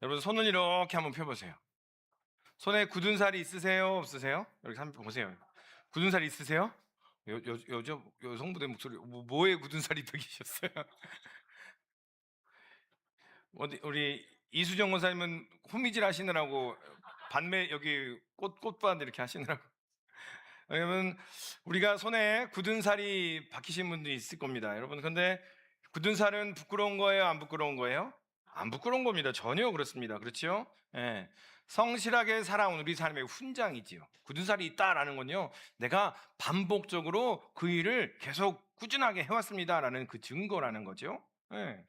여러분 손을 이렇게 한번 펴보세요. 손에 굳은 살이 있으세요? 없으세요? 여기 한번 보세요. 굳은 살 있으세요? 여성분의 목소리 뭐에 굳은 살이 더 계셨어요? 어디 우리 이수정 원사님은 호미질 하시느라고 반매 여기 꽃밭 이렇게 하시느라고. 여러분 우리가 손에 굳은 살이 박히신 분들이 있을 겁니다. 여러분 근데 굳은 살은 부끄러운 거예요? 안 부끄러운 거예요? 안 부끄러운 겁니다. 전혀 그렇습니다. 그렇죠? 예. 성실하게 살아온 우리 삶의 훈장이지요. 굳은 살이 있다라는 건요, 내가 반복적으로 그 일을 계속 꾸준하게 해왔습니다라는 그 증거라는 거죠. 예.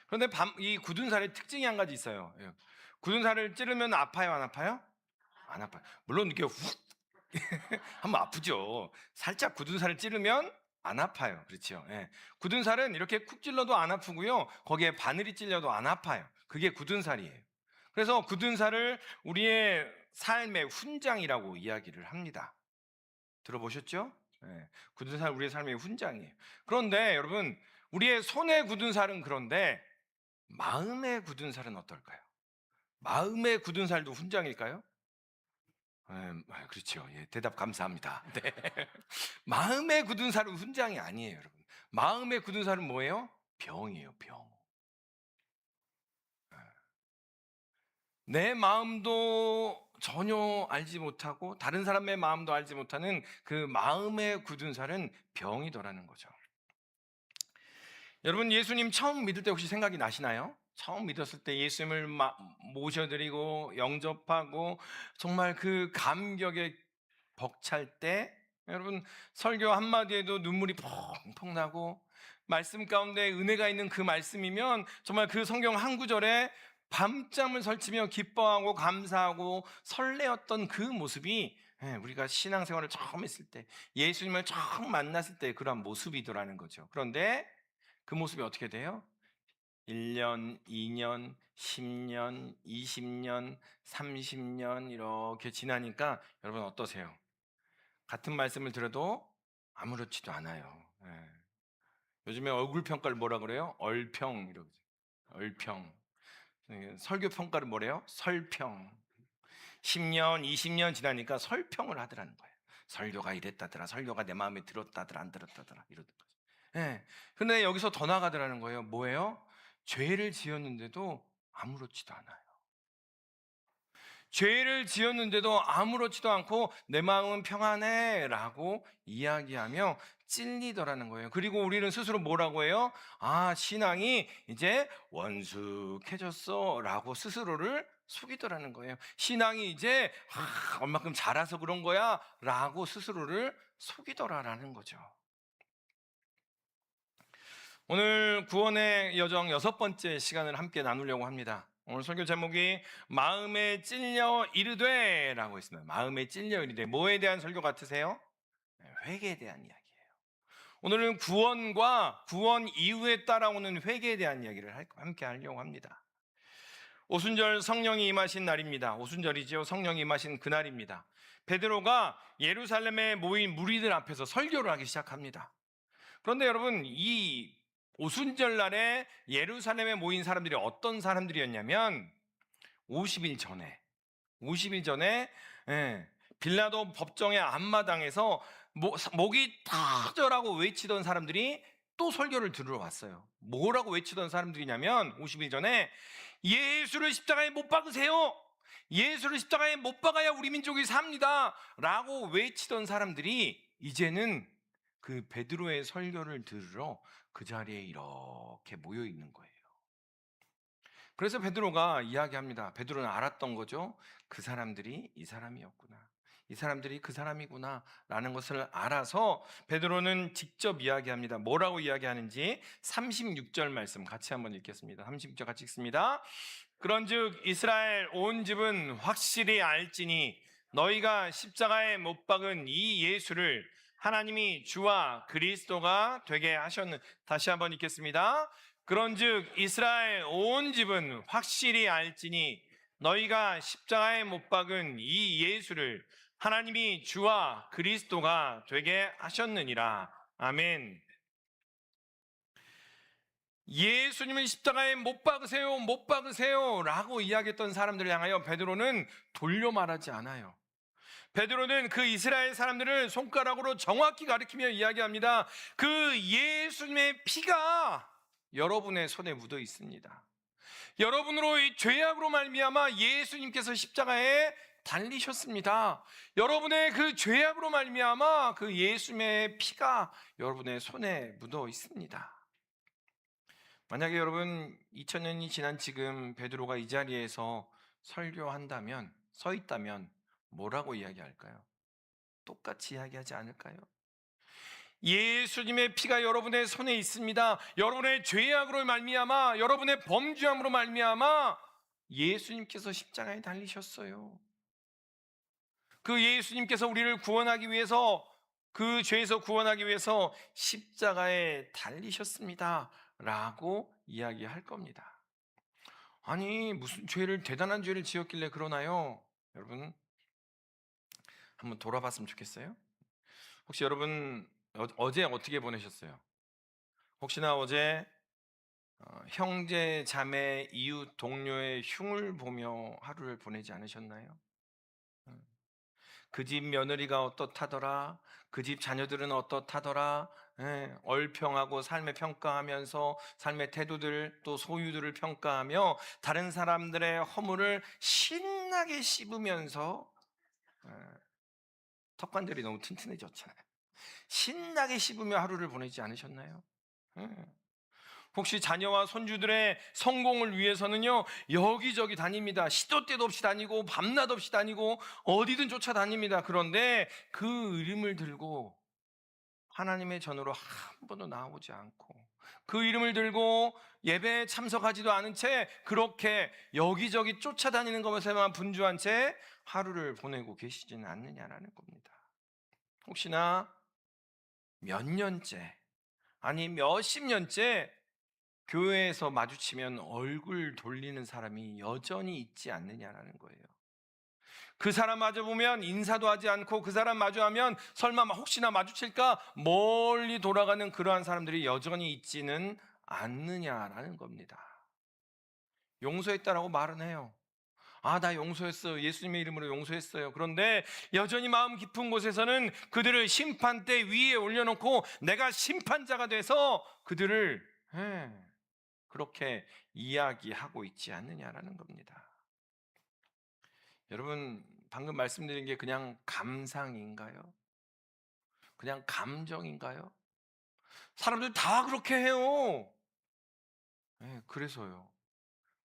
그런데 이 굳은 살의 특징이 한 가지 있어요. 예. 굳은 살을 찌르면 아파요, 안 아파요? 안 아파요. 물론 이렇게 훅 하면 아프죠. 살짝 굳은 살을 찌르면 안 아파요. 그렇죠. 예. 굳은 살은 이렇게 쿡 찔러도 안 아프고요. 거기에 바늘이 찔려도 안 아파요. 그게 굳은 살이에요. 그래서 굳은 살을 우리의 삶의 훈장이라고 이야기를 합니다. 들어보셨죠? 예. 굳은 살 우리의 삶의 훈장이에요. 그런데 여러분, 우리의 손에 굳은 살은 그런데 마음의 굳은 살은 어떨까요? 마음의 굳은 살도 훈장일까요? 그렇죠. 예, 대답 감사합니다. 네. 마음의 굳은 살은 훈장이 아니에요, 여러분. 마음의 굳은 살은 뭐예요? 병이에요, 병. 내 마음도 전혀 알지 못하고 다른 사람의 마음도 알지 못하는 그 마음의 굳은 살은 병이더라는 거죠. 여러분 예수님 처음 믿을 때 혹시 생각이 나시나요? 처음 믿었을 때 예수님을 모셔드리고 영접하고 정말 그 감격에 벅찰 때 여러분 설교 한마디에도 눈물이 펑펑 나고 말씀 가운데 은혜가 있는 그 말씀이면 정말 그 성경 한 구절에 밤잠을 설치며 기뻐하고 감사하고 설레었던 그 모습이 우리가 신앙생활을 처음 했을 때 예수님을 처음 만났을 때 그러한 모습이더라는 거죠. 그런데 그 모습이 어떻게 돼요? 1년, 2년, 10년, 20년, 30년 이렇게 지나니까 여러분 어떠세요? 같은 말씀을 들어도 아무렇지도 않아요. 예. 요즘에 얼굴 평가를 뭐라 그래요? 얼평 이러죠. 얼평. 설교 평가를 뭐래요? 설평. 10년, 20년 지나니까 설평을 하더라는 거예요. 설교가 이랬다더라. 설교가 내 마음에 들었다더라. 안 들었다더라. 이러던 거죠. 예. 근데 여기서 더 나가더라는 거예요. 뭐예요? 죄를 지었는데도 아무렇지도 않아요. 죄를 지었는데도 아무렇지도 않고 내 마음은 평안해 라고 이야기하며 찔리더라는 거예요. 그리고 우리는 스스로 뭐라고 해요? 아, 신앙이 이제 원숙해졌어 라고 스스로를 속이더라는 거예요. 신앙이 이제 얼마큼 자라서 그런 거야 라고 스스로를 속이더라라는 거죠. 오늘 구원의 여정 6번째 시간을 함께 나누려고 합니다. 오늘 설교 제목이 마음에 찔려 이르되 라고 있습니다. 마음에 찔려 이르되. 뭐에 대한 설교 같으세요? 회개에 대한 이야기예요. 오늘은 구원과 구원 이후에 따라오는 회개에 대한 이야기를 함께 하려고 합니다. 오순절 성령이 임하신 날입니다. 오순절이죠. 성령이 임하신 그날입니다. 베드로가 예루살렘에 모인 무리들 앞에서 설교를 하기 시작합니다. 그런데 여러분 이 오순절 날에 예루살렘에 모인 사람들이 어떤 사람들이었냐면 50일 전에 50일 전에 빌라도 법정의 앞마당에서 목이 터져라고 외치던 사람들이 또 설교를 들으러 왔어요. 뭐라고 외치던 사람들이냐면 50일 전에 예수를 십자가에 못 박으세요. 예수를 십자가에 못 박아야 우리 민족이 삽니다 라고 외치던 사람들이 이제는 그 베드로의 설교를 들으러 그 자리에 이렇게 모여 있는 거예요. 그래서 베드로가 이야기합니다. 베드로는 알았던 거죠. 그 사람들이 이 사람이었구나. 이 사람들이 그 사람이구나 라는 것을 알아서 베드로는 직접 이야기합니다. 뭐라고 이야기하는지 36절 말씀 같이 한번 읽겠습니다. 36절 같이 읽습니다. 그런즉 이스라엘 온 집은 확실히 알지니 너희가 십자가에 못 박은 이 예수를 하나님이 주와 그리스도가 되게 하셨는. 다시 한번 읽겠습니다. 그런즉 이스라엘 온 집은 확실히 알지니 너희가 십자가에 못 박은 이 예수를 하나님이 주와 그리스도가 되게 하셨느니라. 아멘. 예수님을 십자가에 못 박으세요, 못 박으세요 라고 이야기했던 사람들을 향하여 베드로는 돌려 말하지 않아요. 베드로는 그 이스라엘 사람들을 손가락으로 정확히 가리키며 이야기합니다. 그 예수님의 피가 여러분의 손에 묻어 있습니다. 여러분으로 이 죄악으로 말미암아 예수님께서 십자가에 달리셨습니다. 여러분의 그 죄악으로 말미암아 그 예수님의 피가 여러분의 손에 묻어 있습니다. 만약에 여러분 2000년이 지난 지금 베드로가 이 자리에서 설교한다면, 서 있다면 뭐라고 이야기할까요? 똑같이 이야기하지 않을까요? 예수님의 피가 여러분의 손에 있습니다. 여러분의 죄악으로 말미암아, 여러분의 범죄함으로 말미암아 예수님께서 십자가에 달리셨어요. 그 예수님께서 우리를 구원하기 위해서, 그 죄에서 구원하기 위해서 십자가에 달리셨습니다 라고 이야기할 겁니다. 아니, 무슨 대단한 죄를 지었길래 그러나요? 여러분 한번 돌아봤으면 좋겠어요. 혹시 여러분 어제 어떻게 보내셨어요? 혹시나 어제 형제, 자매, 이웃, 동료의 흉을 보며 하루를 보내지 않으셨나요? 그 집 며느리가 어떻다더라, 그 집 자녀들은 어떻다더라, 얼평하고 삶의 평가하면서 삶의 태도들 또 소유들을 평가하며 다른 사람들의 허물을 신나게 씹으면서, 턱관절이 너무 튼튼해졌잖아요. 신나게 씹으며 하루를 보내지 않으셨나요? 혹시 자녀와 손주들의 성공을 위해서는요, 여기저기 다닙니다. 시도 때도 없이 다니고 밤낮 없이 다니고 어디든 쫓아다닙니다. 그런데 그 이름을 들고 하나님의 전으로 한 번도 나오지 않고, 그 이름을 들고 예배에 참석하지도 않은 채 그렇게 여기저기 쫓아다니는 것에만 분주한 채 하루를 보내고 계시지는 않느냐라는 겁니다. 혹시나 몇 년째, 아니 몇십 년째 교회에서 마주치면 얼굴 돌리는 사람이 여전히 있지 않느냐라는 거예요. 그 사람 마주보면 인사도 하지 않고, 그 사람 마주하면 설마 혹시나 마주칠까 멀리 돌아가는 그러한 사람들이 여전히 있지는 않느냐라는 겁니다. 용서했다라고 말은 해요. 아, 나 용서했어요. 예수님의 이름으로 용서했어요. 그런데 여전히 마음 깊은 곳에서는 그들을 심판대 위에 올려놓고 내가 심판자가 돼서 그들을 그렇게 이야기하고 있지 않느냐라는 겁니다. 여러분, 방금 말씀드린 게 그냥 감상인가요? 그냥 감정인가요? 사람들 다 그렇게 해요. 그래서요.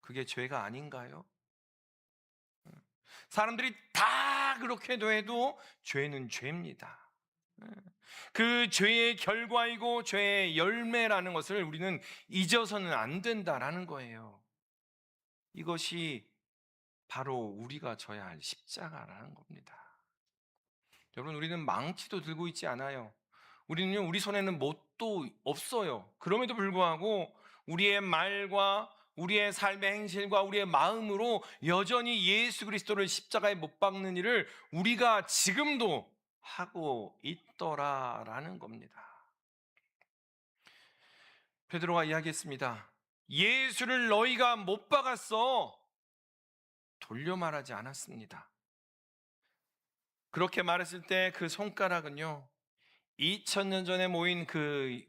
그게 죄가 아닌가요? 사람들이 다 그렇게도 해도 죄는 죄입니다. 그 죄의 결과이고 죄의 열매라는 것을 우리는 잊어서는 안 된다라는 거예요. 이것이 바로 우리가 져야 할 십자가라는 겁니다. 여러분, 우리는 망치도 들고 있지 않아요. 우리는요, 우리 손에는 뭣도 없어요. 그럼에도 불구하고 우리의 말과 우리의 삶의 행실과 우리의 마음으로 여전히 예수 그리스도를 십자가에 못 박는 일을 우리가 지금도 하고 있더라라는 겁니다. 베드로가 이야기했습니다. 예수를 너희가 못 박았어. 돌려 말하지 않았습니다. 그렇게 말했을 때 그 손가락은요, 2000년 전에 모인 그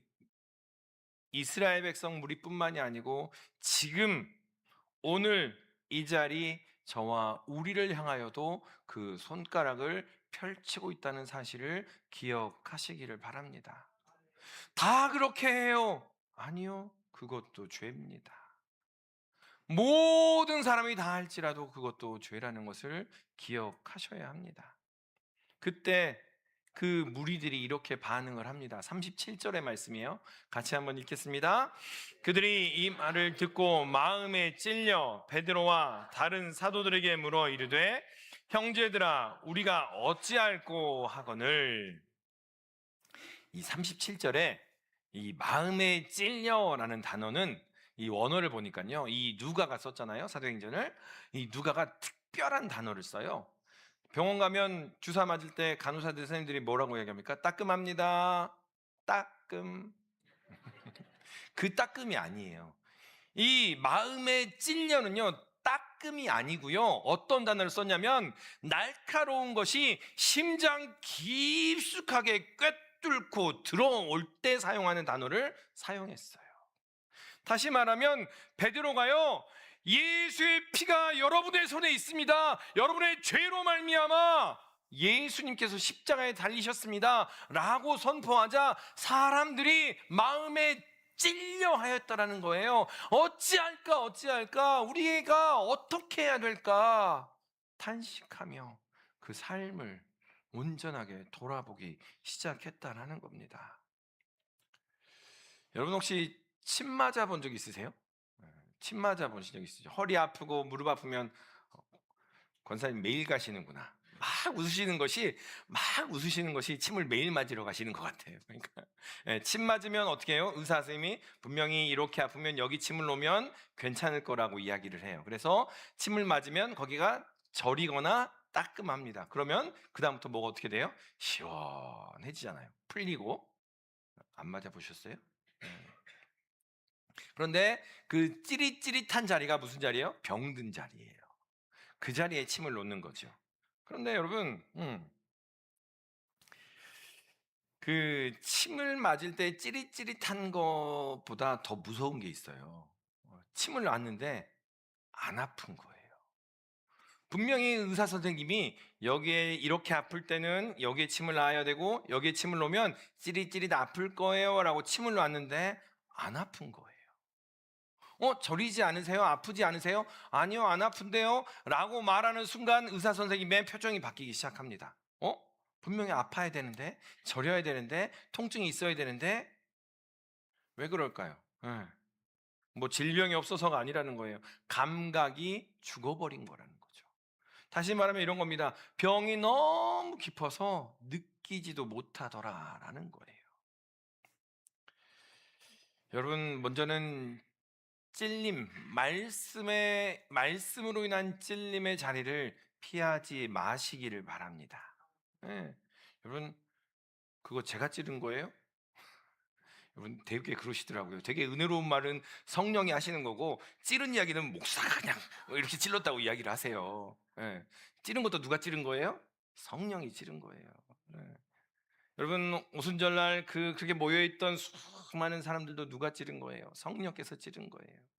이스라엘 백성 무리뿐만이 아니고 지금 오늘 이 자리 저와 우리를 향하여도 그 손가락을 펼치고 있다는 사실을 기억하시기를 바랍니다. 다 그렇게 해요. 아니요, 그것도 죄입니다. 모든 사람이 다 할지라도 그것도 죄라는 것을 기억하셔야 합니다. 그때 그 무리들이 이렇게 반응을 합니다. 37절의 말씀이에요. 같이 한번 읽겠습니다. 그들이 이 말을 듣고 마음에 찔려 베드로와 다른 사도들에게 물어 이르되 형제들아 우리가 어찌할꼬 하거늘. 이 37절에 이 마음에 찔려라는 단어는 이 원어를 보니까요, 이 누가가 썼잖아요, 사도행전을. 이 누가가 특별한 단어를 써요. 병원 가면 주사 맞을 때 간호사들 선생님들이 뭐라고 얘기합니까? 따끔합니다. 따끔. 그 따끔이 아니에요. 이 마음의 찔려는요, 따끔이 아니고요. 어떤 단어를 썼냐면 날카로운 것이 심장 깊숙하게 꿰뚫고 들어올 때 사용하는 단어를 사용했어요. 다시 말하면 베드로가요, 예수의 피가 여러분의 손에 있습니다. 여러분의 죄로 말미암아 예수님께서 십자가에 달리셨습니다 라고 선포하자 사람들이 마음에 찔려 하였다라는 거예요. 어찌할까 어찌할까, 우리가 어떻게 해야 될까 탄식하며 그 삶을 온전하게 돌아보기 시작했다라는 겁니다. 여러분 혹시 침 맞아 본 적 있으세요? 침 맞아 보신 적 있으시죠? 허리 아프고 무릎 아프면 권사님 매일 가시는구나. 막 웃으시는 것이 침을 매일 맞으러 가시는 것 같아요. 그러니까 침 맞으면 어떻게 해요? 의사 선생님이 분명히 이렇게 아프면 여기 침을 놓으면 괜찮을 거라고 이야기를 해요. 그래서 침을 맞으면 거기가 저리거나 따끔합니다. 그러면 그 다음부터 뭐가 어떻게 돼요? 시원해지잖아요. 풀리고. 안 맞아 보셨어요? 그런데 그 찌릿찌릿한 자리가 무슨 자리예요? 병든 자리예요. 그 자리에 침을 놓는 거죠. 그런데 여러분, 그 침을 맞을 때 찌릿찌릿한 것보다 더 무서운 게 있어요. 침을 놨는데 안 아픈 거예요. 분명히 의사 선생님이 여기에 이렇게 아플 때는 여기에 침을 놔야 되고 여기에 침을 놓으면 찌릿찌릿 아플 거예요 라고 침을 놨는데 안 아픈 거예요. 저리지 않으세요? 아프지 않으세요? 아니요, 안 아픈데요? 라고 말하는 순간 의사 선생님의 표정이 바뀌기 시작합니다. 분명히 아파야 되는데, 저려야 되는데, 통증이 있어야 되는데, 왜 그럴까요? 뭐 질병이 없어서가 아니라는 거예요. 감각이 죽어버린 거라는 거죠. 다시 말하면 이런 겁니다. 병이 너무 깊어서 느끼지도 못하더라라는 거예요. 여러분, 먼저는 말씀으로 인한 찔림의 자리를 피하지 마시기를 바랍니다. 예. 여러분, 그거 제가 찌른 거예요? 여러분, 되게 그러시더라고요. 되게 은혜로운 말은 성령이 하시는 거고, 찌른 이야기는 목사가 그냥 이렇게 찔렀다고 이야기를 하세요. 예. 찌른 것도 누가 찌른 거예요? 성령이 찌른 거예요. 예. 여러분, 오순절날 그렇게 모여있던 수많은 사람들도 누가 찌른 거예요? 성령께서 찌른 거예요.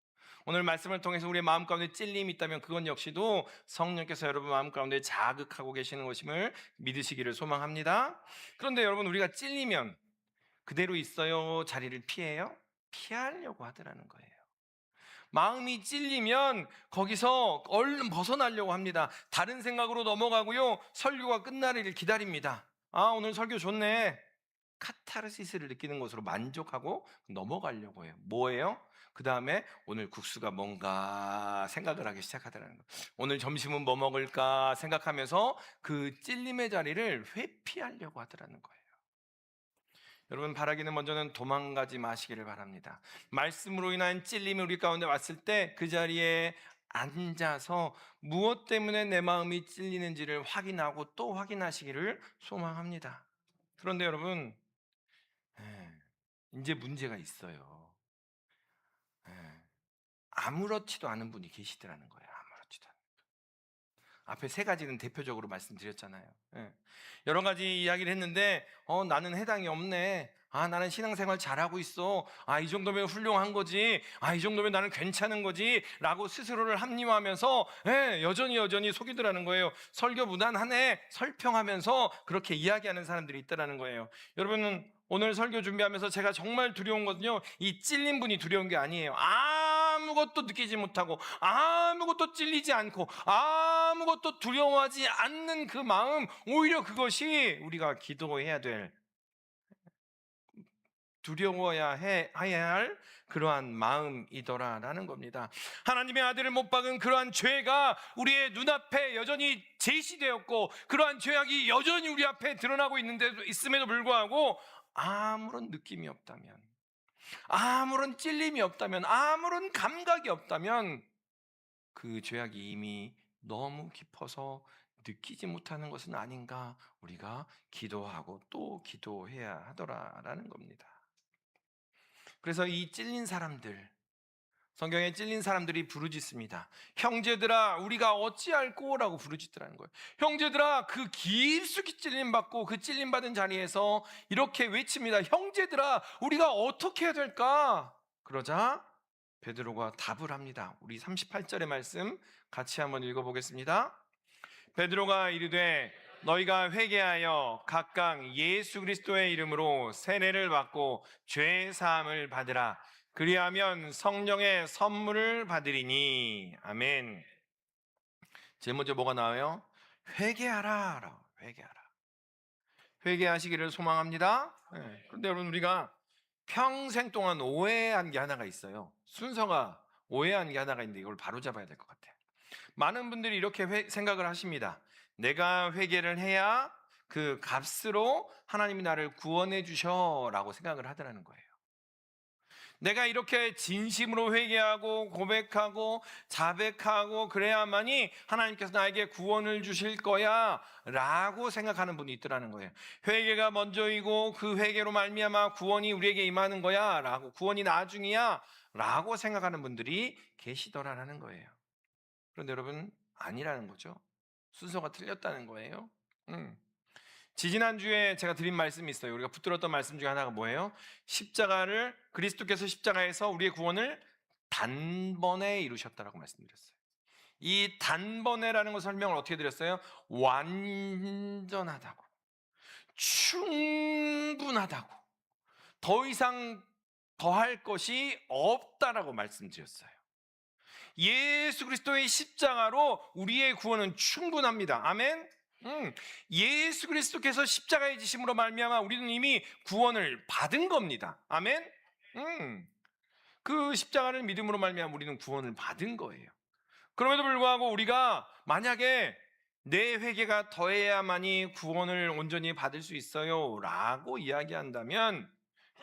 오늘 말씀을 통해서 우리의 마음 가운데 찔림이 있다면 그건 역시도 성령께서 여러분 마음 가운데 자극하고 계시는 것임을 믿으시기를 소망합니다. 그런데 여러분, 우리가 찔리면 그대로 있어요? 자리를 피해요? 피하려고 하더라는 거예요. 마음이 찔리면 거기서 얼른 벗어나려고 합니다. 다른 생각으로 넘어가고요, 설교가 끝나기를 기다립니다. 오늘 설교 좋네. 카타르시스를 느끼는 것으로 만족하고 넘어가려고 해요. 뭐예요? 그 다음에 오늘 국수가 뭔가 생각을 하기 시작하더라는 거예요. 오늘 점심은 뭐 먹을까 생각하면서 그 찔림의 자리를 회피하려고 하더라는 거예요. 여러분, 바라기는 먼저는 도망가지 마시기를 바랍니다. 말씀으로 인한 찔림이 우리 가운데 왔을 때 그 자리에 앉아서 무엇 때문에 내 마음이 찔리는지를 확인하고 또 확인하시기를 소망합니다. 그런데 여러분, 이제 문제가 있어요. 아무렇지도 않은 분이 계시더라는 거예요. 아무렇지도 않은. 앞에 세 가지는 대표적으로 말씀드렸잖아요. 여러 가지 이야기를 했는데 나는 해당이 없네. 나는 신앙생활 잘하고 있어. 이 정도면 훌륭한 거지. 이 정도면 나는 괜찮은 거지 라고 스스로를 합리화하면서 여전히 속이더라는 거예요. 설교 무난하네 설평하면서 그렇게 이야기하는 사람들이 있다는 거예요. 여러분은 오늘 설교 준비하면서 제가 정말 두려운 것은요, 이 찔린 분이 두려운 게 아니에요. 아무것도 느끼지 못하고 아무것도 찔리지 않고 아무것도 두려워하지 않는 그 마음, 오히려 그것이 우리가 기도해야 될, 두려워해야 할 그러한 마음이더라라는 겁니다. 하나님의 아들을 못 박은 그러한 죄가 우리의 눈앞에 여전히 제시되었고 그러한 죄악이 여전히 우리 앞에 드러나고 있음에도 불구하고 아무런 느낌이 없다면, 아무런 찔림이 없다면, 아무런 감각이 없다면 그 죄악이 이미 너무 깊어서 느끼지 못하는 것은 아닌가, 우리가 기도하고 또 기도해야 하더라라는 겁니다. 그래서 이 찔린 사람들, 성경에 찔린 사람들이 부르짖습니다. 형제들아 우리가 어찌할꼬? 라고 부르짖더라는 거예요. 형제들아, 그 깊숙이 찔림 받고 그 찔림 받은 자리에서 이렇게 외칩니다. 형제들아 우리가 어떻게 해야 될까? 그러자 베드로가 답을 합니다. 우리 38절의 말씀 같이 한번 읽어보겠습니다. 베드로가 이르되 너희가 회개하여 각각 예수 그리스도의 이름으로 세례를 받고 죄 사함을 받으라. 그리하면 성령의 선물을 받으리니. 아멘. 제일 먼저 뭐가 나와요? 회개하라. 회개하라. 회개하시기를 소망합니다. 네. 그런데 여러분, 우리가 평생 동안 오해한 게 하나가 있어요. 순서가 오해한 게 하나가 있는데 이걸 바로잡아야 될 것 같아요. 많은 분들이 이렇게 생각을 하십니다. 내가 회개를 해야 그 값으로 하나님이 나를 구원해 주셔라고 생각을 하더라는 거예요. 내가 이렇게 진심으로 회개하고 고백하고 자백하고 그래야만이 하나님께서 나에게 구원을 주실 거야 라고 생각하는 분이 있더라는 거예요. 회개가 먼저이고 그 회개로 말미암아 구원이 우리에게 임하는 거야 라고, 구원이 나중이야 라고 생각하는 분들이 계시더라는 거예요. 그런데 여러분, 아니라는 거죠. 순서가 틀렸다는 거예요. 지지난주에 제가 드린 말씀이 있어요. 우리가 붙들었던 말씀 중에 하나가 뭐예요? 십자가를, 그리스도께서 십자가에서 우리의 구원을 단번에 이루셨다라고 말씀드렸어요. 이 단번에라는 걸 설명을 어떻게 드렸어요? 완전하다고, 충분하다고, 더 이상 더할 것이 없다라고 말씀드렸어요. 예수 그리스도의 십자가로 우리의 구원은 충분합니다. 아멘. 예수 그리스도께서 십자가의 지심으로 말미암아 우리는 이미 구원을 받은 겁니다. 아멘. 그 십자가를 믿음으로 말미암아 우리는 구원을 받은 거예요. 그럼에도 불구하고 우리가 만약에 내 회개가 더해야만이 구원을 온전히 받을 수 있어요 라고 이야기한다면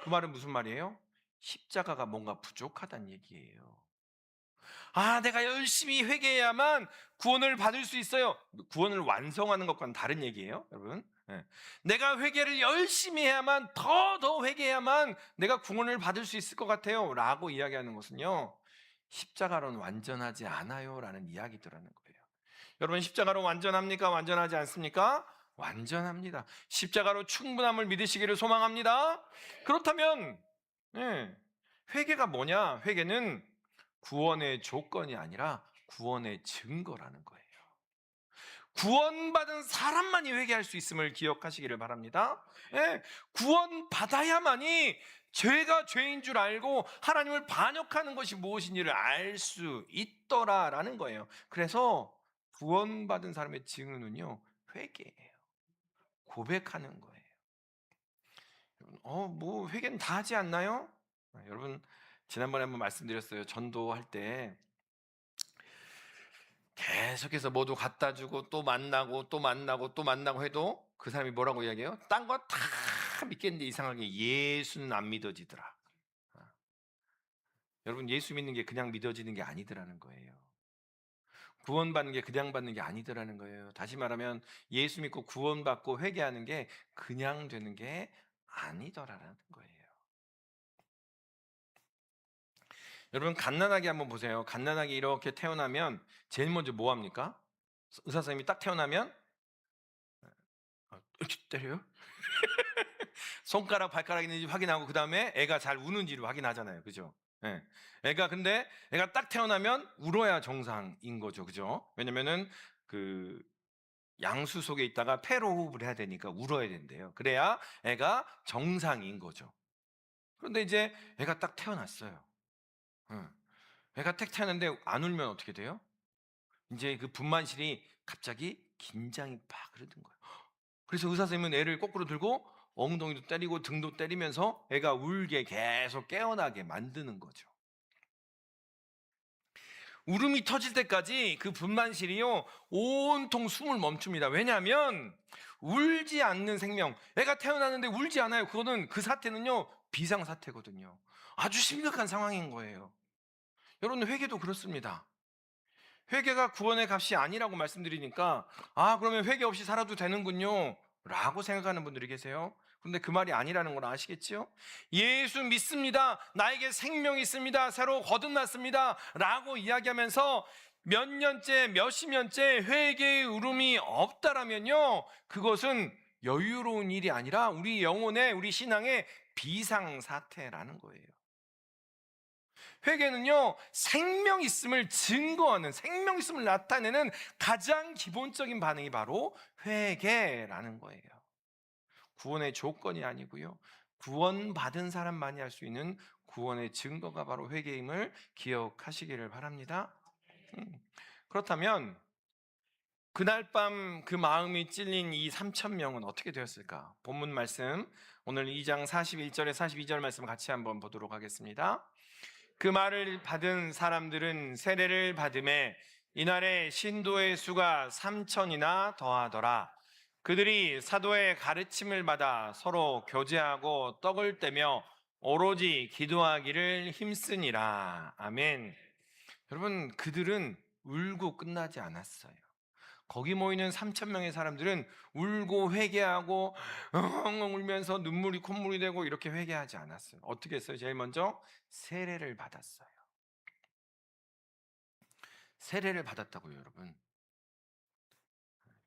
그 말은 무슨 말이에요? 십자가가 뭔가 부족하다는 얘기예요. 아, 내가 열심히 회개해야만 구원을 받을 수 있어요. 구원을 완성하는 것과는 다른 얘기예요, 여러분. 네. 내가 회개를 열심히 해야만, 더 회개해야만 내가 구원을 받을 수 있을 것 같아요 라고 이야기하는 것은요, 십자가로는 완전하지 않아요 라는 이야기더라는 거예요. 여러분, 십자가로 완전합니까? 완전하지 않습니까? 완전합니다. 십자가로 충분함을 믿으시기를 소망합니다. 그렇다면 회개가 뭐냐? 회개는 구원의 조건이 아니라 구원의 증거라는 거예요. 구원받은 사람만이 회개할 수 있음을 기억하시기를 바랍니다. 구원받아야만이 죄가 죄인 줄 알고 하나님을 반역하는 것이 무엇인지를 알 수 있더라라는 거예요. 그래서 구원받은 사람의 증언은요, 회개예요. 고백하는 거예요. 뭐 회개는 다 하지 않나요? 여러분, 지난번에 한번 말씀드렸어요. 전도할 때 계속해서 모두 갖다 주고 또 만나고 또 만나고 또 만나고 해도 그 사람이 뭐라고 이야기해요? 딴 거 다 믿겠는데 이상하게 예수는 안 믿어지더라. 여러분, 예수 믿는 게 그냥 믿어지는 게 아니더라는 거예요. 구원받는 게 그냥 받는 게 아니더라는 거예요. 다시 말하면 예수 믿고 구원받고 회개하는 게 그냥 되는 게 아니더라는 거예요. 여러분, 갓난아기 한번 보세요. 갓난아기 이렇게 태어나면 제일 먼저 뭐 합니까? 의사 선생님이 딱 태어나면 이렇게 때려요? 손가락, 발가락 있는지 확인하고 그 다음에 애가 잘 우는지를 확인하잖아요. 그죠? 예. 근데 애가 딱 태어나면 울어야 정상인 거죠. 그죠? 왜냐면은 그 양수 속에 있다가 폐로 호흡을 해야 되니까 울어야 된대요. 그래야 애가 정상인 거죠. 그런데 이제 애가 딱 태어났어요. 애가 딱 태어났는데 안 울면 어떻게 돼요? 이제 그 분만실이 갑자기 긴장이 팍 흐르는 거예요. 그래서 의사 선생님은 애를 거꾸로 들고 엉덩이도 때리고 등도 때리면서 애가 울게 계속 깨어나게 만드는 거죠. 울음이 터질 때까지 그 분만실이요, 온통 숨을 멈춥니다. 왜냐하면 울지 않는 생명, 애가 태어났는데 울지 않아요. 그 사태는요, 비상사태거든요. 아주 심각한 상황인 거예요. 여러분, 회개도 그렇습니다. 회개가 구원의 값이 아니라고 말씀드리니까 그러면 회개 없이 살아도 되는군요 라고 생각하는 분들이 계세요. 그런데 그 말이 아니라는 걸 아시겠죠? 예수 믿습니다. 나에게 생명이 있습니다. 새로 거듭났습니다. 라고 이야기하면서 몇 년째, 몇십 년째 회개의 울음이 없다라면요, 그것은 여유로운 일이 아니라 우리 영혼의, 우리 신앙의 비상사태라는 거예요. 회개는요, 생명 있음을 증거하는, 생명 있음을 나타내는 가장 기본적인 반응이 바로 회개라는 거예요. 구원의 조건이 아니고요, 구원받은 사람만이 할 수 있는 구원의 증거가 바로 회개임을 기억하시기를 바랍니다. 그렇다면 그날 밤 그 마음이 찔린 이 3천 명은 어떻게 되었을까? 본문 말씀 오늘 2장 41절에 42절 말씀 같이 한번 보도록 하겠습니다. 그 말을 받은 사람들은 세례를 받음에 이날에 신도의 수가 3천이나 더하더라. 그들이 사도의 가르침을 받아 서로 교제하고 떡을 떼며 오로지 기도하기를 힘쓰니라. 아멘. 여러분, 그들은 울고 끝나지 않았어요. 거기 모이는 3천 명의 사람들은 울고 회개하고 엉엉 울면서 눈물이 콧물이 되고 이렇게 회개하지 않았어요. 어떻게 했어요? 제일 먼저 세례를 받았어요. 세례를 받았다고요, 여러분.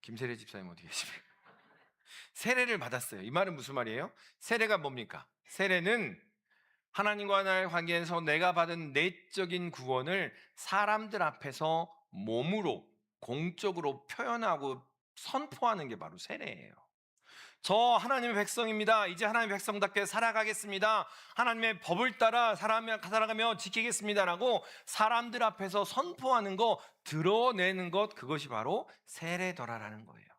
김세례 집사님 어디 계십니까? 세례를 받았어요. 이 말은 무슨 말이에요? 세례가 뭡니까? 세례는 하나님과 나의 관계에서 내가 받은 내적인 구원을 사람들 앞에서 몸으로 공적으로 표현하고 선포하는 게 바로 세례예요. 저 하나님의 백성입니다. 이제 하나님의 백성답게 살아가겠습니다. 하나님의 법을 따라 살아가며 지키겠습니다라고 사람들 앞에서 선포하는 거, 드러내는 것, 그것이 바로 세례더라라는 거예요.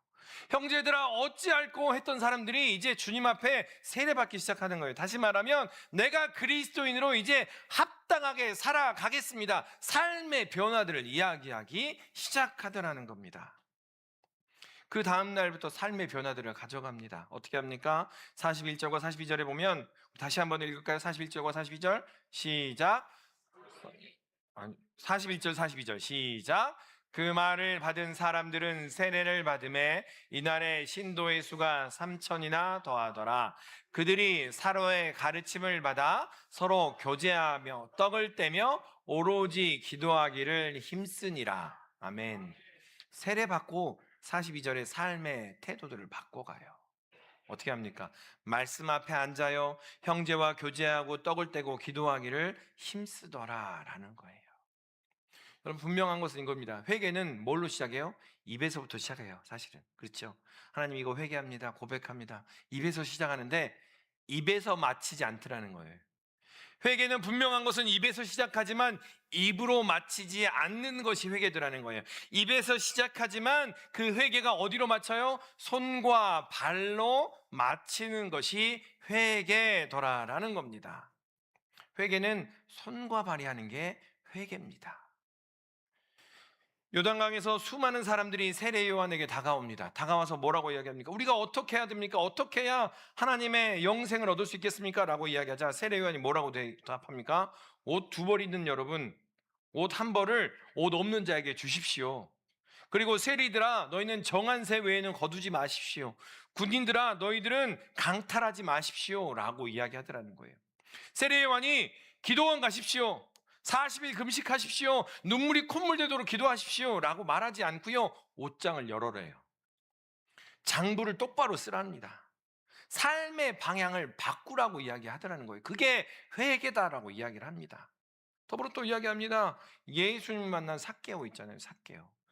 형제들아 어찌할꼬 했던 사람들이 이제 주님 앞에 세례받기 시작하는 거예요. 다시 말하면 내가 그리스도인으로 이제 합당하게 살아가겠습니다. 삶의 변화들을 이야기하기 시작하더라는 겁니다. 그 다음 날부터 삶의 변화들을 가져갑니다. 어떻게 합니까? 41절과 42절에 보면 다시 한번 읽을까요? 41절과 42절 시작. 41절 42절 시작. 그 말을 받은 사람들은 세례를 받음에 이날에 신도의 수가 3천이나 더하더라. 그들이 사도의 가르침을 받아 서로 교제하며 떡을 떼며 오로지 기도하기를 힘쓰니라. 아멘. 세례 받고 42절의 삶의 태도들을 바꿔가요. 어떻게 합니까? 말씀 앞에 앉아요. 형제와 교제하고 떡을 떼고 기도하기를 힘쓰더라라는 거예요. 여러분, 분명한 것은 이겁니다. 회개는 뭘로 시작해요? 입에서부터 시작해요. 사실은 그렇죠. 하나님 이거 회개합니다, 고백합니다. 입에서 시작하는데 입에서 마치지 않더라는 거예요. 회개는 분명한 것은 입에서 시작하지만 입으로 마치지 않는 것이 회개더라는 거예요. 입에서 시작하지만 그 회개가 어디로 마쳐요? 손과 발로 마치는 것이 회개더라라는 겁니다. 회개는 손과 발이 하는 게 회개입니다. 요단강에서 수많은 사람들이 세례 요한에게 다가옵니다. 다가와서 뭐라고 이야기합니까? 우리가 어떻게 해야 됩니까? 어떻게 해야 하나님의 영생을 얻을 수 있겠습니까? 라고 이야기하자 세례 요한이 뭐라고 대답합니까? 옷 2벌 있는 여러분, 옷 1벌을 옷 없는 자에게 주십시오. 그리고 세리들아 너희는 정한 새 외에는 거두지 마십시오. 군인들아 너희들은 강탈하지 마십시오 라고 이야기하더라는 거예요. 세례 요한이 기도원 가십시오, 40일 금식하십시오, 눈물이 콧물 되도록 기도하십시오 라고 말하지 않고요, 옷장을 열어래요. 장부를 똑바로 쓰랍니다. 삶의 방향을 바꾸라고 이야기하더라는 거예요. 그게 회개다라고 이야기를 합니다. 더불어 또 이야기합니다. 예수님 만난 삭개오 있잖아요.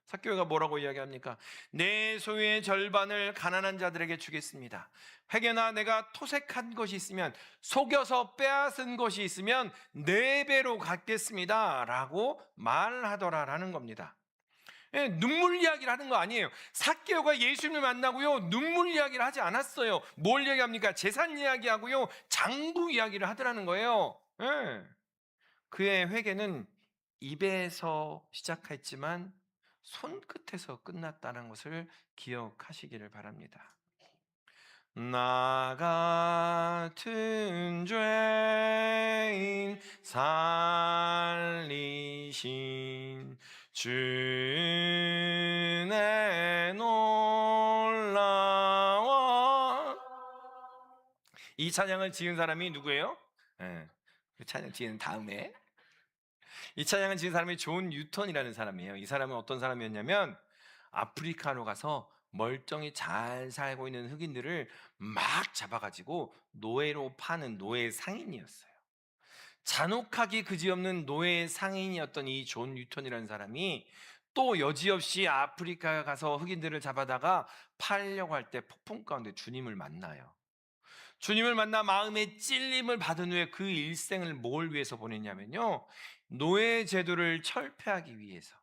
삭개오가 뭐라고 이야기합니까? 내 소유의 절반을 가난한 자들에게 주겠습니다. 회개나 내가 토색한 것이 있으면, 속여서 빼앗은 것이 있으면 4배로 갚겠습니다 라고 말하더라라는 겁니다. 눈물 이야기를 하는 거 아니에요. 삭개오가 예수님을 만나고요, 눈물 이야기를 하지 않았어요. 뭘 이야기합니까? 재산 이야기하고요, 장부 이야기를 하더라는 거예요. 그의 회개는 입에서 시작했지만 손끝에서 끝났다는 것을 기억하시기를 바랍니다. 나 같은 죄인 살리신 주의 놀라워. 이 찬양을 지은 사람이 누구예요? 예. 그 찬양 지은 다음에 이 찬양을 지은 사람이 존 뉴턴이라는 사람이에요. 이 사람은 어떤 사람이었냐면 아프리카로 가서 멀쩡히 잘 살고 있는 흑인들을 막 잡아가지고 노예로 파는 노예 상인이었어요. 잔혹하기 그지없는 노예 상인이었던 이 존 뉴턴이라는 사람이 또 여지없이 아프리카에 가서 흑인들을 잡아다가 팔려고 할 때 폭풍 가운데 주님을 만나요. 주님을 만나 마음의 찔림을 받은 후에 그 일생을 뭘 위해서 보냈냐면요, 노예 제도를 철폐하기 위해서,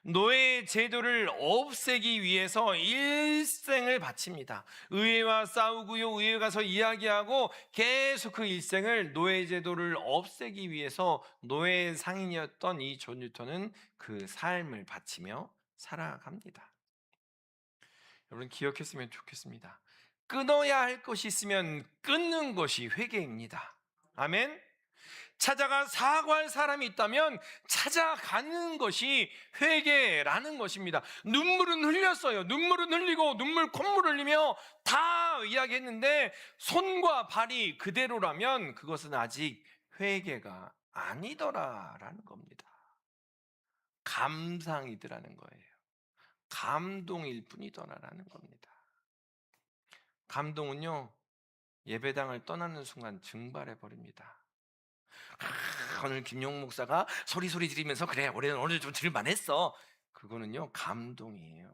노예 제도를 없애기 위해서 일생을 바칩니다. 의회와 싸우고요, 의회 가서 이야기하고 계속 그 일생을 노예 제도를 없애기 위해서 노예 상인이었던 이 존 뉴턴은 그 삶을 바치며 살아갑니다. 여러분 기억했으면 좋겠습니다. 끊어야 할 것이 있으면 끊는 것이 회개입니다. 아멘. 찾아가 사과할 사람이 있다면 찾아가는 것이 회개라는 것입니다. 눈물은 흘렸어요. 눈물은 흘리고 눈물 콧물 흘리며 다 이야기했는데 손과 발이 그대로라면 그것은 아직 회개가 아니더라라는 겁니다. 감상이더라는 거예요. 감동일 뿐이더라라는 겁니다. 감동은요, 예배당을 떠나는 순간 증발해 버립니다. 오늘 김용 목사가 소리 지르면서 그래 오늘 좀 들만했어. 그거는요 감동이에요.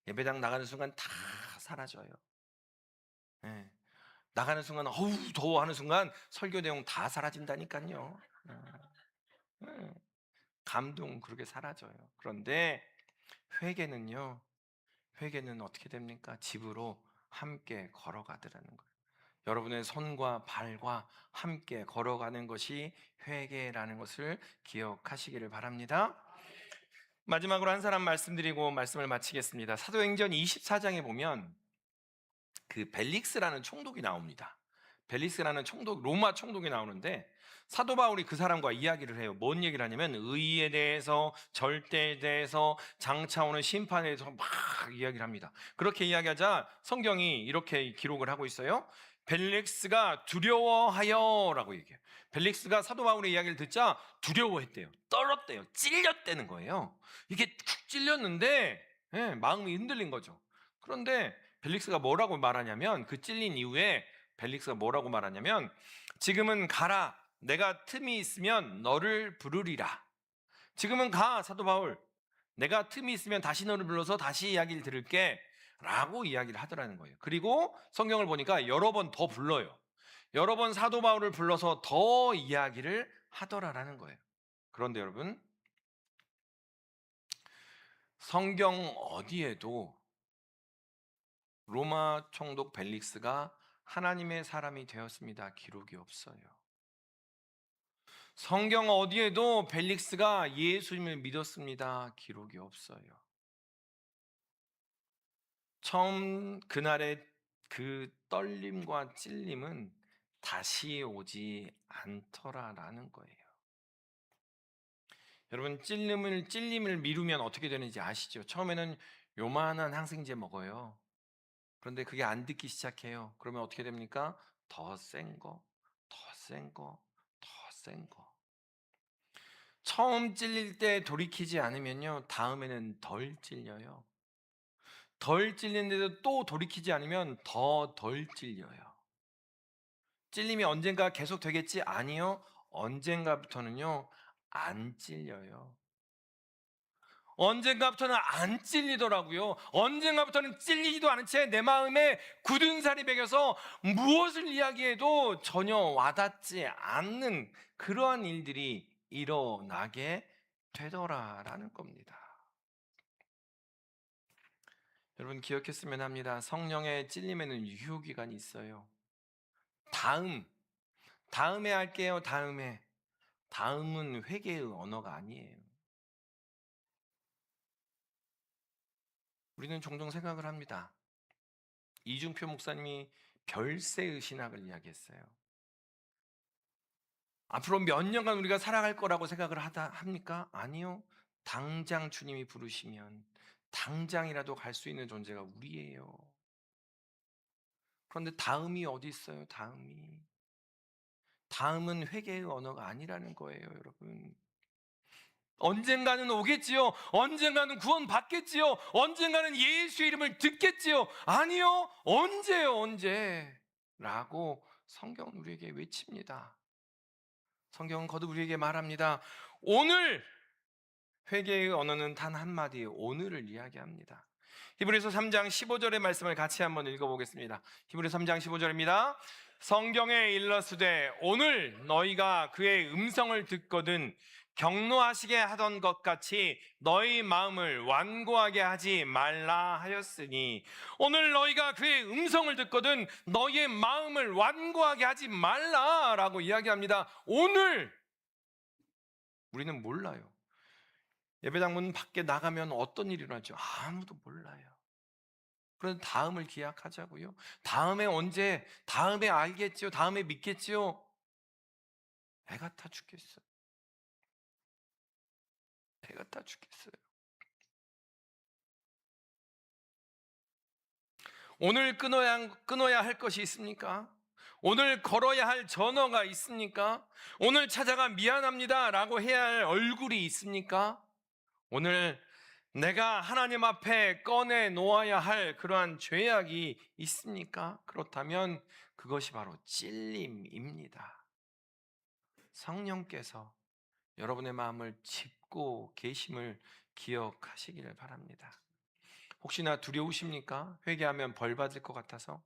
예배당 나가는 순간 다 사라져요. 예. 나가는 순간 어우 더워 하는 순간 설교 내용 다 사라진다니까요. 예. 감동 그렇게 사라져요. 그런데 회개는요, 회개는 어떻게 됩니까? 집으로 함께 걸어가더라는 거예요. 여러분의 손과 발과 함께 걸어가는 것이 회개라는 것을 기억하시기를 바랍니다. 마지막으로 한 사람 말씀드리고 말씀을 마치겠습니다. 사도행전 24장에 보면 그 벨릭스라는 총독이 나옵니다. 벨릭스라는 총독, 로마 총독이 나오는데 사도 바울이 그 사람과 이야기를 해요. 뭔 얘기를 하냐면 의에 대해서, 절대에 대해서, 장차 오는 심판에 대해서 막 이야기를 합니다. 그렇게 이야기하자 성경이 이렇게 기록을 하고 있어요. 벨릭스가 두려워하여라고 얘기해요. 벨릭스가 사도 바울의 이야기를 듣자 두려워했대요. 떨었대요. 찔렸다는 거예요. 이게 쿡 찔렸는데 마음이 흔들린 거죠. 그런데 벨릭스가 뭐라고 말하냐면, 그 찔린 이후에 벨릭스가 뭐라고 말하냐면, 지금은 가라. 내가 틈이 있으면 너를 부르리라. 지금은 가, 사도 바울. 내가 틈이 있으면 다시 너를 불러서 다시 이야기를 들을게. 라고 이야기를 하더라는 거예요. 그리고 성경을 보니까 여러 번 더 불러요. 여러 번 사도 바울을 불러서 더 이야기를 하더라라는 거예요. 그런데 여러분, 성경 어디에도 로마 총독 벨릭스가 하나님의 사람이 되었습니다. 기록이 없어요. 성경 어디에도 벨릭스가 예수님을 믿었습니다. 기록이 없어요. 처음 그날의 그 떨림과 찔림은 다시 오지 않더라라는 거예요. 여러분 찔림을 미루면 어떻게 되는지 아시죠? 처음에는 요만한 항생제 먹어요. 그런데 그게 안 듣기 시작해요. 그러면 어떻게 됩니까? 더 센 거, 더 센 거, 더 센 거. 처음 찔릴 때 돌이키지 않으면요, 다음에는 덜 찔려요. 덜 찔리는데도 또 돌이키지 않으면 더 덜 찔려요. 찔림이 언젠가 계속 되겠지? 아니요. 언젠가부터는요, 안 찔려요. 언젠가부터는 안 찔리더라고요. 언젠가부터는 찔리지도 않은 채 내 마음에 굳은 살이 배겨서 무엇을 이야기해도 전혀 와닿지 않는 그러한 일들이 일어나게 되더라라는 겁니다. 여러분 기억했으면 합니다. 성령의 찔림에는 유효기간이 있어요. 다음에 할게요. 다음은 회개의 언어가 아니에요. 우리는 종종 생각을 합니다. 이중표 목사님이 별세의 신학을 이야기했어요. 앞으로 몇 년간 우리가 살아갈 거라고 생각을 합니까? 아니요. 당장 주님이 부르시면 당장이라도 갈 수 있는 존재가 우리예요. 그런데 다음이 어디 있어요? 다음은 회개의 언어가 아니라는 거예요, 여러분. 언젠가는 오겠지요. 언젠가는 구원 받겠지요. 언젠가는 예수의 이름을 듣겠지요. 아니요. 언제요, 언제? 라고 성경은 우리에게 외칩니다. 성경은 거듭 우리에게 말합니다. 오늘. 회개의 언어는 단 한마디예요. 오늘을 이야기합니다. 히브리서 3장 15절의 말씀을 같이 한번 읽어보겠습니다. 히브리서 3장 15절입니다. 성경에 일러스되 오늘 너희가 그의 음성을 듣거든 경노하시게 하던 것 같이 너희 마음을 완고하게 하지 말라 하였으니, 오늘 너희가 그의 음성을 듣거든 너희의 마음을 완고하게 하지 말라라고 이야기합니다. 오늘 우리는 몰라요. 예배당 문 밖에 나가면 어떤 일이 일어날지 아무도 몰라요. 그런데 다음을 기약하자고요. 다음에 언제, 다음에 알겠지요, 다음에 믿겠지요. 애가 타 죽겠어요. 애가 타 죽겠어요. 오늘 끊어야 할 것이 있습니까? 오늘 걸어야 할 전화가 있습니까? 오늘 찾아가 미안합니다 라고 해야 할 얼굴이 있습니까? 오늘 내가 하나님 앞에 꺼내 놓아야 할 그러한 죄악이 있습니까? 그렇다면 그것이 바로 찔림입니다. 성령께서 여러분의 마음을 짚고 계심을 기억하시기를 바랍니다. 혹시나 두려우십니까? 회개하면 벌 받을 것 같아서,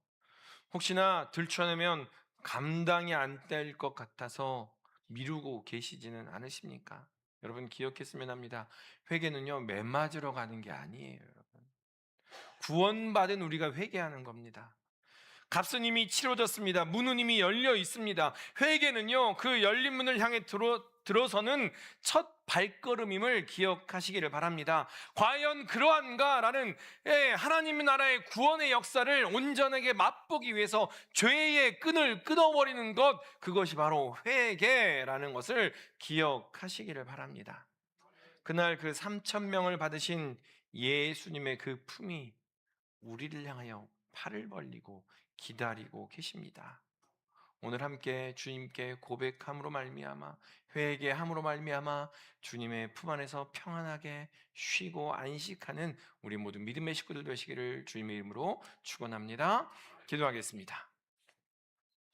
혹시나 들춰내면 감당이 안 될 것 같아서 미루고 계시지는 않으십니까? 여러분 기억했으면 합니다. 회개는요, 매 맞으러 가는 게 아니에요, 여러분. 구원받은 우리가 회개하는 겁니다. 값은 이미 치러졌습니다. 문은 이미 열려 있습니다. 회개는요, 그 열린 문을 향해 들어서는 첫 발걸음임을 기억하시기를 바랍니다. 과연 그러한가? 라는 하나님의 나라의 구원의 역사를 온전하게 맛보기 위해서 죄의 끈을 끊어버리는 것, 그것이 바로 회개라는 것을 기억하시기를 바랍니다. 그날 그 3,000명을 받으신 예수님의 그 품이 우리를 향하여 팔을 벌리고 기다리고 계십니다. 오늘 함께 주님께 고백함으로 말미암아, 회개함으로 말미암아 주님의 품 안에서 평안하게 쉬고 안식하는 우리 모든 믿음의 식구들 되시기를 주님의 이름으로 축원합니다. 기도하겠습니다.